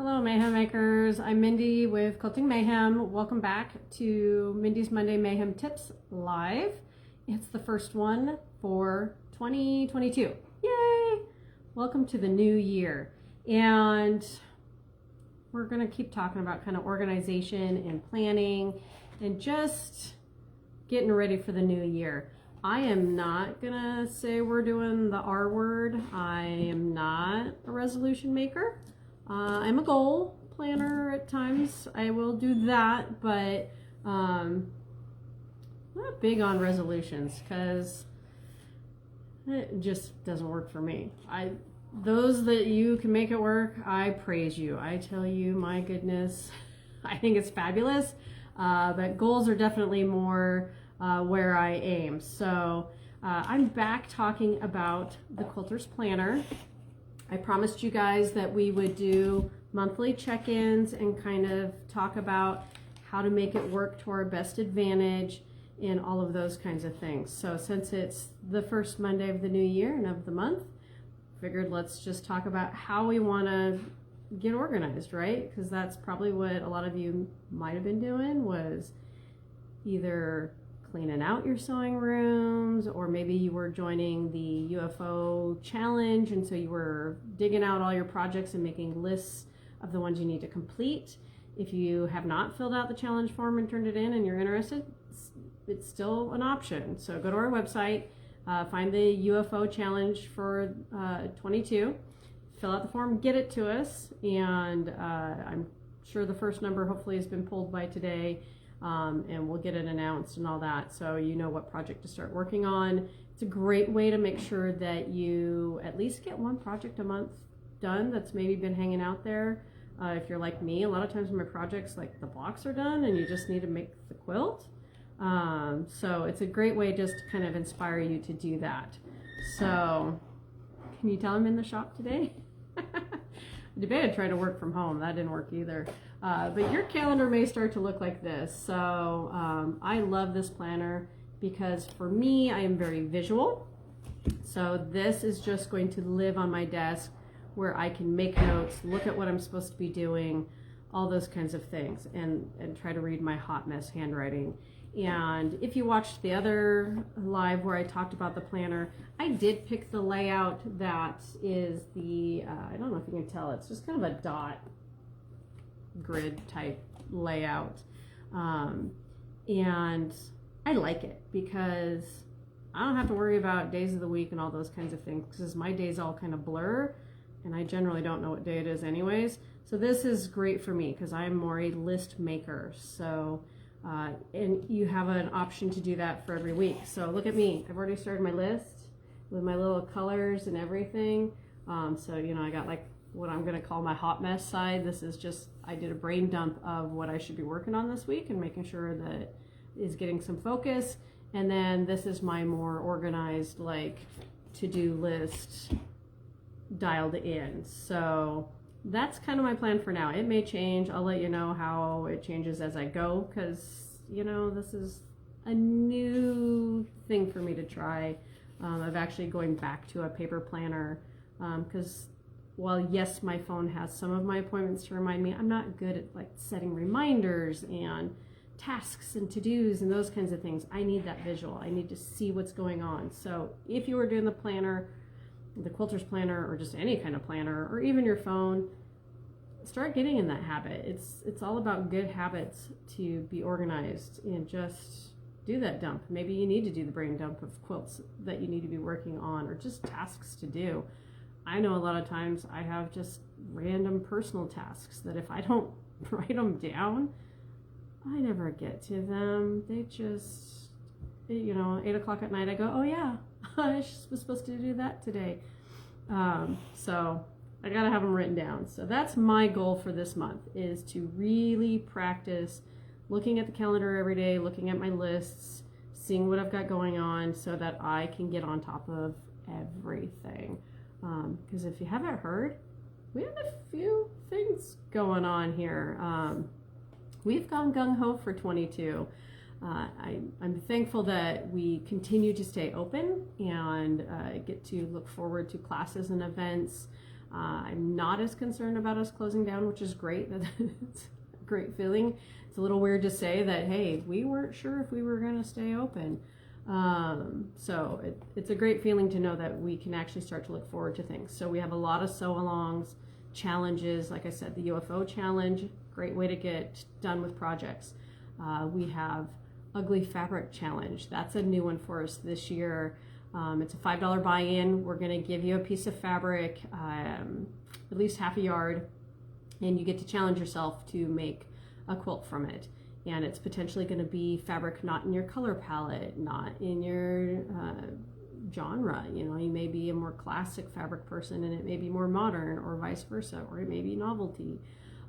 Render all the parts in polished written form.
Hello Mayhem makers, I'm Mindy with Quilting Mayhem. Welcome back to Mindy's Monday Mayhem Tips Live. It's the first one for 2022. Yay! Welcome to the new year. And we're going to keep talking about kind of organization and planning and just getting ready for the new year. I am not going to say we're doing the R word. I am not a resolution maker. I'm a goal planner at times. I will do that, but I'm not big on resolutions because it just doesn't work for me. Those that you can make it work, I praise you. I tell you, my goodness, I think it's fabulous. But goals are definitely more where I aim. So I'm back talking about the Quilter's Planner. I promised you guys that we would do monthly check-ins and kind of talk about how to make it work to our best advantage and all of those kinds of things. So since it's the first Monday of the new year and of the month, figured let's just talk about how we want to get organized, right? Because that's probably what a lot of you might have been doing, was either cleaning out your sewing rooms, or maybe you were joining the UFO challenge and so you were digging out all your projects and making lists of the ones you need to complete. If you have not filled out the challenge form and turned it in and you're interested, it's still an option. So go to our website, find the UFO challenge for 22, fill out the form, get it to us, and I'm sure the first number hopefully has been pulled by today. And we'll get it announced and all that, so you know what project to start working on. It's a great way to make sure that you at least get one project a month done that's maybe been hanging out there. If you're like me, a lot of times my projects, like the blocks are done and you just need to make the quilt. So it's a great way just to kind of inspire you to do that. So can you tell I'm in the shop today? I debated trying to work from home. That didn't work either. But your calendar may start to look like this. So I love this planner because for me, I am very visual. So this is just going to live on my desk where I can make notes, look at what I'm supposed to be doing, all those kinds of things, and try to read my hot mess handwriting. And if you watched the other live where I talked about the planner, I did pick the layout that is the, I don't know if you can tell, it's just kind of a dot grid type layout. And I like it because I don't have to worry about days of the week and all those kinds of things, because my days all kind of blur and I generally don't know what day it is anyways. So this is great for me because I'm more a list maker. So and you have an option to do that for every week. So look at me, I've already started my list with my little colors and everything. So you know, I got like what I'm gonna call my hot mess side. This is just, I did a brain dump of what I should be working on this week and making sure that is getting some focus. And then this is my more organized, like, to-do list dialed in. So that's kind of my plan for now. It may change. I'll let you know how it changes as I go, because, you know, this is a new thing for me to try, of actually going back to a paper planner, because while yes, my phone has some of my appointments to remind me, I'm not good at like setting reminders and tasks and to-dos and those kinds of things. I need that visual. I need to see what's going on. So if you were doing the planner, the Quilter's Planner, or just any kind of planner, or even your phone, start getting in that habit. It's all about good habits to be organized, and just do that dump. Maybe you need to do the brain dump of quilts that you need to be working on, or just tasks to do. I know a lot of times I have just random personal tasks that if I don't write them down, I never get to them. They just, you know, 8 o'clock at night I go, oh yeah, I was supposed to do that today. So I gotta have them written down. So that's my goal for this month, is to really practice looking at the calendar every day, looking at my lists, seeing what I've got going on, so that I can get on top of everything. Because if you haven't heard, we have a few things going on here. We've gone gung-ho for 22. I'm thankful that we continue to stay open and get to look forward to classes and events. I'm not as concerned about us closing down, which is great. It's a great feeling. It's a little weird to say that, hey, we weren't sure if we were going to stay open. So it's a great feeling to know that we can actually start to look forward to things. So we have a lot of sew-alongs, challenges. Like I said, the UFO challenge, great way to get done with projects. We have Ugly Fabric Challenge. That's a new one for us this year. It's a $5 buy-in. We're going to give you a piece of fabric, at least half a yard, and you get to challenge yourself to make a quilt from it. And it's potentially going to be fabric not in your color palette, not in your genre. You know, you may be a more classic fabric person and it may be more modern, or vice versa, or it may be novelty.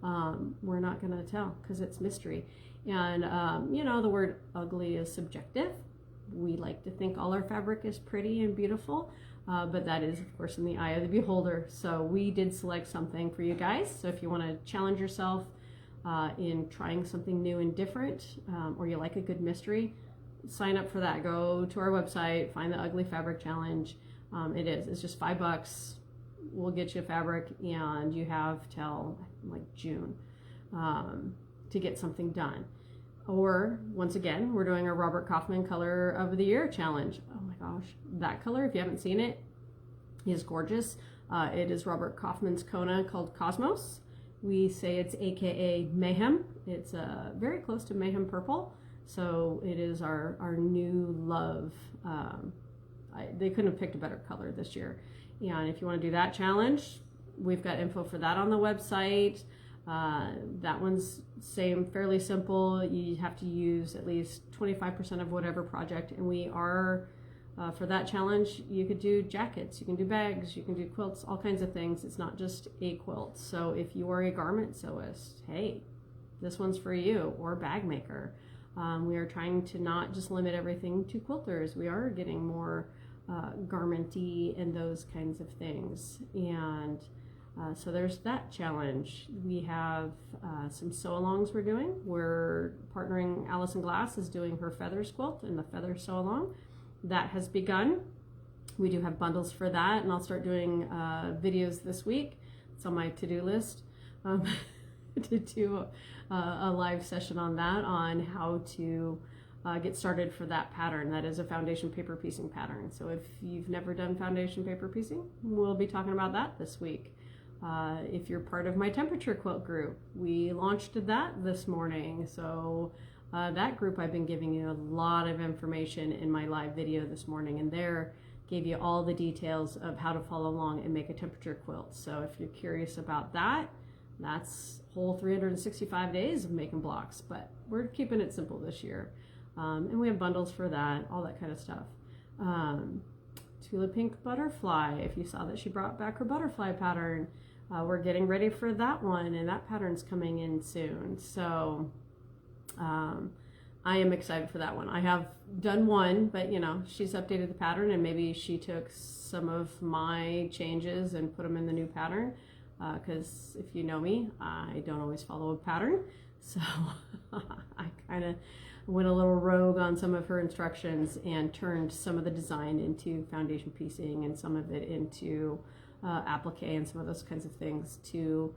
We're not going to tell because it's mystery. And you know, the word ugly is subjective. We like to think all our fabric is pretty and beautiful, but that is, of course, in the eye of the beholder. So we did select something for you guys. So if you want to challenge yourself in trying something new and different, or you like a good mystery, sign up for that. Go to our website, find the Ugly Fabric Challenge. It's just $5. We'll get you fabric, and you have till like June to get something done. Or once again, we're doing a Robert Kaufman Color of the Year Challenge. Oh my gosh, that color, if you haven't seen it, is gorgeous. It is Robert Kaufman's Kona called Cosmos. We say it's AKA Mayhem. It's very close to Mayhem Purple. So it is our new love. They couldn't have picked a better color this year. And if you want to do that challenge, we've got info for that on the website. That one's fairly simple. You have to use at least 25% of whatever project. And we are, for that challenge, you could do jackets, you can do bags, you can do quilts, all kinds of things. It's not just a quilt. So if you are a garment sewist, hey, this one's for you, or bag maker. We are trying to not just limit everything to quilters. We are getting more garmenty and those kinds of things. And so there's that challenge. We have some sew-alongs we're doing. We're partnering, Allison Glass is doing her feathers quilt and the feather sew-along. That has begun. We do have bundles for that, and I'll start doing videos this week. It's on my to-do list to do a live session on that, on how to get started for that pattern. That is a foundation paper piecing pattern. So if you've never done foundation paper piecing, we'll be talking about that this week. If you're part of my temperature quilt group, we launched that this morning. So that group, I've been giving you a lot of information in my live video this morning, and there gave you all the details of how to follow along and make a temperature quilt. So if you're curious about that, that's whole 365 days of making blocks, but we're keeping it simple this year. And we have bundles for that, all that kind of stuff. Tula Pink Butterfly, if you saw that she brought back her butterfly pattern, we're getting ready for that one, and that pattern's coming in soon. So I am excited for that one. I have done one, but you know, she's updated the pattern, and maybe she took some of my changes and put them in the new pattern, because if you know me, I don't always follow a pattern. So I kind of went a little rogue on some of her instructions and turned some of the design into foundation piecing and some of it into applique and some of those kinds of things to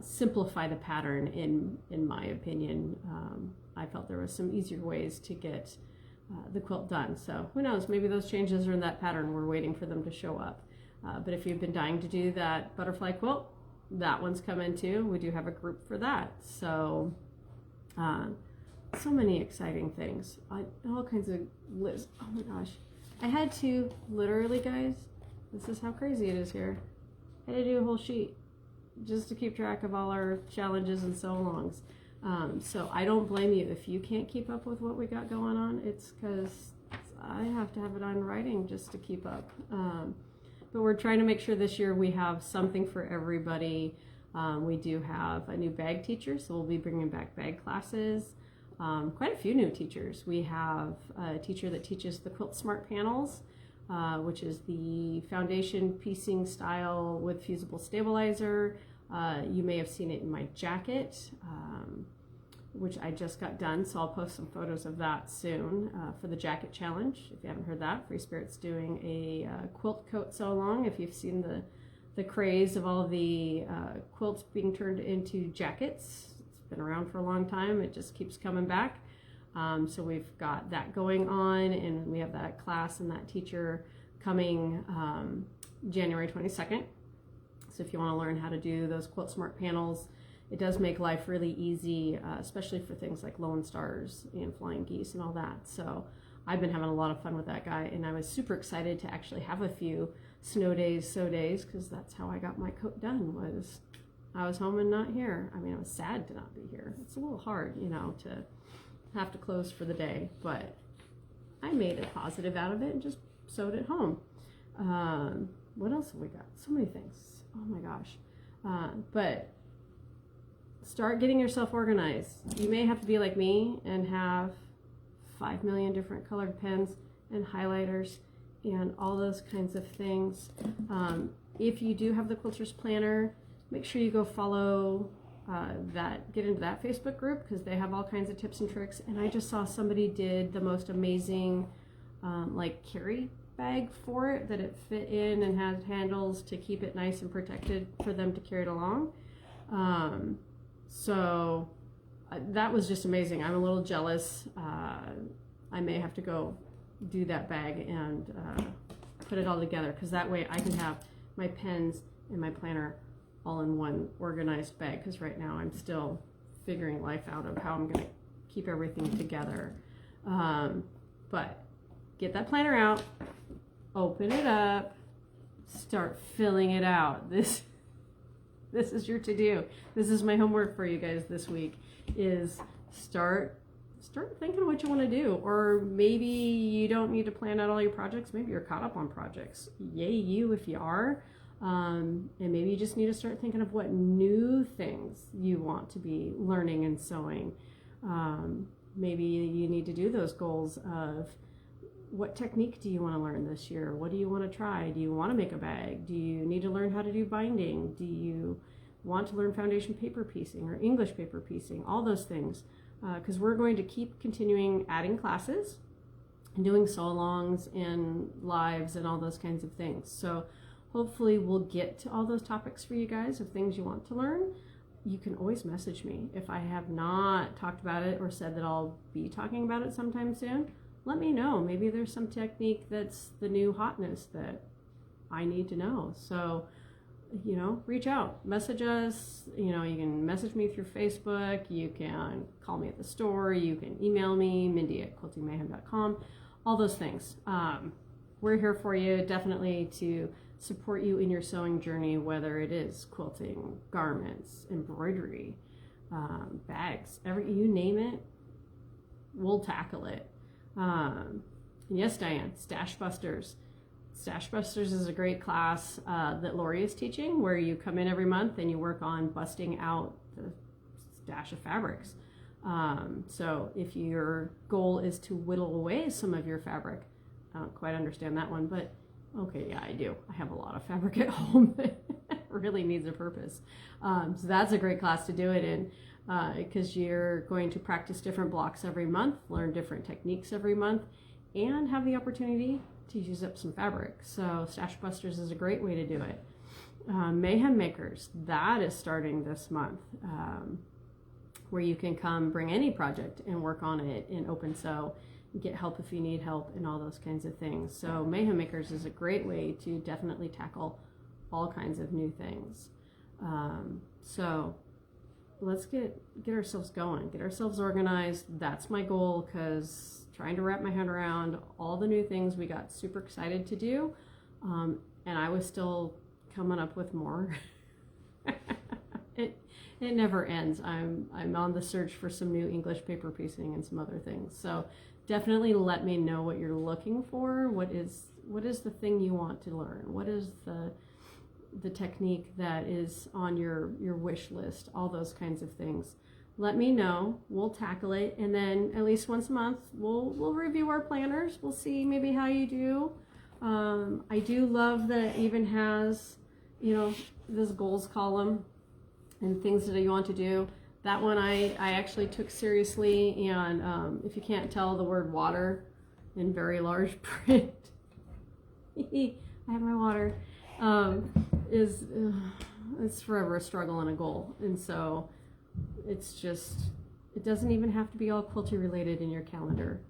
simplify the pattern. In my opinion, I felt there was some easier ways to get the quilt done. So who knows, maybe those changes are in that pattern. We're waiting for them to show up. But if you've been dying to do that butterfly quilt, that one's coming too. We do have a group for that. So so many exciting things. All kinds of lists. Oh my gosh. I had to, literally, guys, this is how crazy it is here. I had to do a whole sheet just to keep track of all our challenges and sew-alongs. So I don't blame you if you can't keep up with what we got going on. It's because I have to have it on writing just to keep up. But we're trying to make sure this year we have something for everybody. We do have a new bag teacher, so we'll be bringing back bag classes. Quite a few new teachers. We have a teacher that teaches the Quilt Smart panels, which is the foundation piecing style with fusible stabilizer. You may have seen it in my jacket, which I just got done, so I'll post some photos of that soon for the jacket challenge. If you haven't heard that, Free Spirit's doing a quilt coat sew along. If you've seen the craze of all of the quilts being turned into jackets. It's been around for a long time. It just keeps coming back. So we've got that going on, and we have that class and that teacher coming January 22nd. So if you want to learn how to do those Quilt Smart panels, it does make life really easy, especially for things like Lone Stars and Flying Geese and all that. So I've been having a lot of fun with that guy, and I was super excited to actually have a few snow days, so days, because that's how I got my coat done, was I was home and not here. I mean, I was sad to not be here. It's a little hard, you know, to have to close for the day, but I made a positive out of it and just sewed at home. What else have we got? So many things. Oh my gosh. But start getting yourself organized. You may have to be like me and have 5 million different colored pens and highlighters and all those kinds of things. If you do have the Quilters Planner, make sure you go follow get into that Facebook group, because they have all kinds of tips and tricks. And I just saw somebody did the most amazing like carry bag for it, that it fit in and had handles to keep it nice and protected for them to carry it along. So that was just amazing. I'm a little jealous. I may have to go do that bag and put it all together, because that way I can have my pens and my planner all in one organized bag, because right now I'm still figuring life out of how I'm going to keep everything together. But get that planner out, open it up, start filling it out. This is your to-do. This is my homework for you guys this week, is start thinking what you want to do. Or maybe you don't need to plan out all your projects. Maybe you're caught up on projects. Yay you if you are. And maybe you just need to start thinking of what new things you want to be learning and sewing. Maybe you need to do those goals of, what technique do you want to learn this year? What do you want to try? Do you want to make a bag? Do you need to learn how to do binding? Do you want to learn foundation paper piecing or English paper piecing? All those things. Because we're going to keep continuing adding classes and doing sew-alongs and lives and all those kinds of things. So hopefully we'll get to all those topics for you guys of things you want to learn. You can always message me. If I have not talked about it or said that I'll be talking about it sometime soon, let me know. Maybe there's some technique that's the new hotness that I need to know. So, you know, reach out, message us. You know, you can message me through Facebook. You can call me at the store. You can email me, Mindy@quiltingmayhem.com. All those things. We're here for you, definitely, to support you in your sewing journey, whether it is quilting, garments, embroidery, bags, you name it, we'll tackle it. And yes, Diane, Stash Busters. Stash Busters is a great class that Lori is teaching, where you come in every month and you work on busting out the stash of fabrics. So if your goal is to whittle away some of your fabric, I don't quite understand that one, but okay, yeah, I do. I have a lot of fabric at home that really needs a purpose. So that's a great class to do it in, because you're going to practice different blocks every month, learn different techniques every month, and have the opportunity to use up some fabric. So Stash Busters is a great way to do it. Mayhem Makers, that is starting this month, where you can come bring any project and work on it in open sew, get help if you need help, and all those kinds of things. So Mayhem Makers is a great way to definitely tackle all kinds of new things. So let's get ourselves going, get ourselves organized. That's my goal, because trying to wrap my head around all the new things we got super excited to do, and I was still coming up with more. It never ends. I'm on the search for some new English paper piecing and some other things. So definitely let me know what you're looking for. What is the thing you want to learn? What is the technique that is on your wish list? All those kinds of things. Let me know. We'll tackle it, and then at least once a month we'll review our planners. We'll see maybe how you do. I do love that it even has, you know, this goals column and things that you want to do. That one I actually took seriously, and if you can't tell, the word water in very large print. I have my water. is, it's forever a struggle and a goal. And so it's just, it doesn't even have to be all quilting related in your calendar.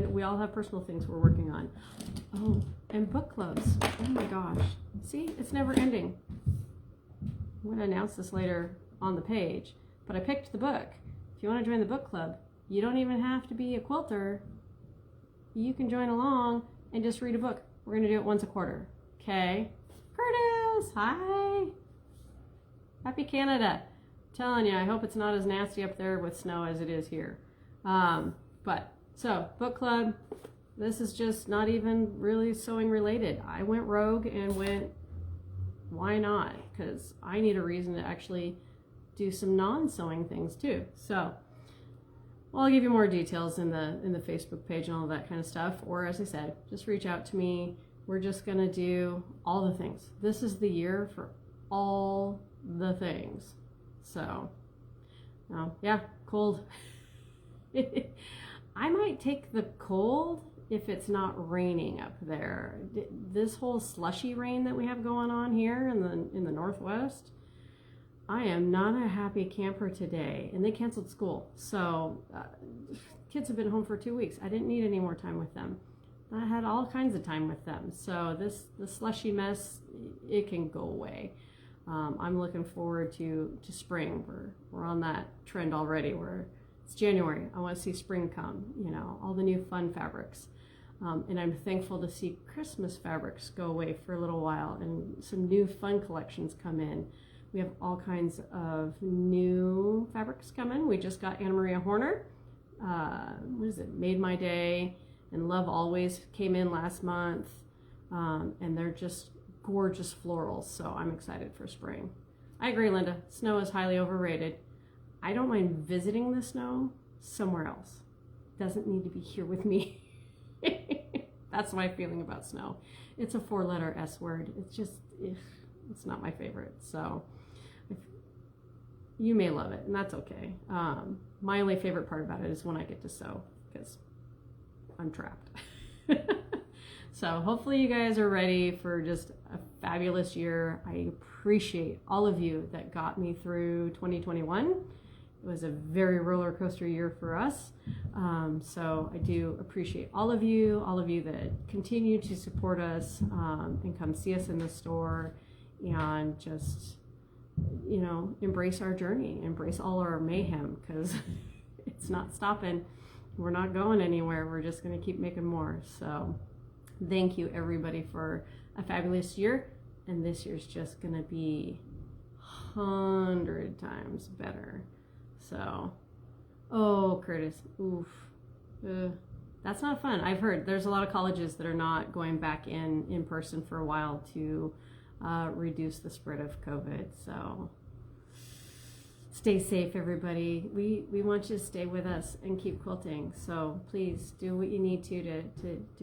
We all have personal things we're working on. Oh, and book clubs. Oh my gosh. See, it's never ending. I'm going to announce this later on the page, but I picked the book. If you want to join the book club, you don't even have to be a quilter. You can join along and just read a book. We're going to do it once a quarter. Okay? Curtis, hi. Happy Canada. I'm telling you, I hope it's not as nasty up there with snow as it is here. So, book club, this is just not even really sewing related. I went rogue and went, why not? Because I need a reason to actually do some non-sewing things too. So, I'll give you more details in the Facebook page and all that kind of stuff. Or as I said, just reach out to me. We're just gonna do all the things. This is the year for all the things. So, yeah, cold. I might take the cold if it's not raining up there. This whole slushy rain that we have going on here in the Northwest, I am not a happy camper today. And they canceled school. So kids have been home for 2 weeks. I didn't need any more time with them. I had all kinds of time with them. So the slushy mess, it can go away. I'm looking forward to spring. We're on that trend already where it's January. I want to see spring come, all the new fun fabrics. And I'm thankful to see Christmas fabrics go away for a little while and some new fun collections come in. We have all kinds of new fabrics coming. We just got Anna Maria Horner. What is it? Made My Day and Love Always came in last month. And they're just gorgeous florals. So I'm excited for spring. I agree, Linda. Snow is highly overrated. I don't mind visiting the snow somewhere else. Doesn't need to be here with me. That's my feeling about snow. It's a 4-letter S word. It's just, it's not my favorite. So you may love it, and that's okay. My only favorite part about it is when I get to sew, because I'm trapped. So hopefully you guys are ready for just a fabulous year. I appreciate all of you that got me through 2021. It was a very roller coaster year for us. So I do appreciate all of you that continue to support us and come see us in the store and just, embrace our journey, embrace all our mayhem, because it's not stopping. We're not going anywhere. We're just going to keep making more. So thank you everybody for a fabulous year. And this year's just going to be 100 times better. So, oh, Curtis, oof, that's not fun. I've heard there's a lot of colleges that are not going back in person for a while to reduce the spread of COVID. So stay safe, everybody. We want you to stay with us and keep quilting. So please do what you need to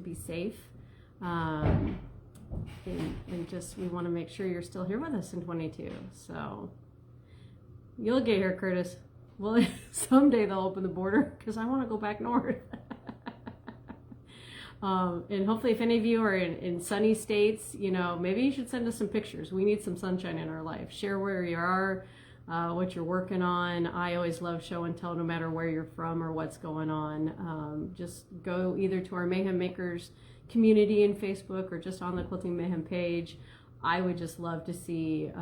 be safe. And just, we want to make sure you're still here with us in 22. So you'll get here, Curtis. Well, someday they'll open the border because I want to go back north. And hopefully if any of you are in sunny states, maybe you should send us some pictures. We need some sunshine in our life. Share where you are, what you're working on. I always love show and tell no matter where you're from or what's going on. Just go either to our Mayhem Makers community in Facebook or just on the Quilting Mayhem page. I would just love to see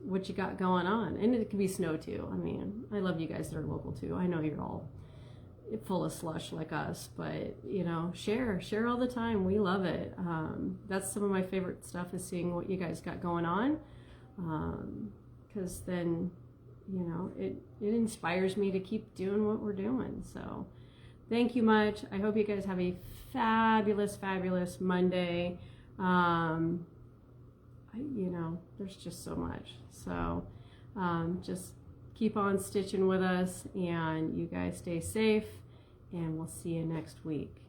what you got going on. And it could be snow too. I mean, I love you guys that are local too. I know you're all full of slush like us, but share all the time. We love it. That's some of my favorite stuff, is seeing what you guys got going on. Because then, it inspires me to keep doing what we're doing. So thank you much. I hope you guys have a fabulous, fabulous Monday. There's just so much. So just keep on stitching with us, and you guys stay safe, and we'll see you next week.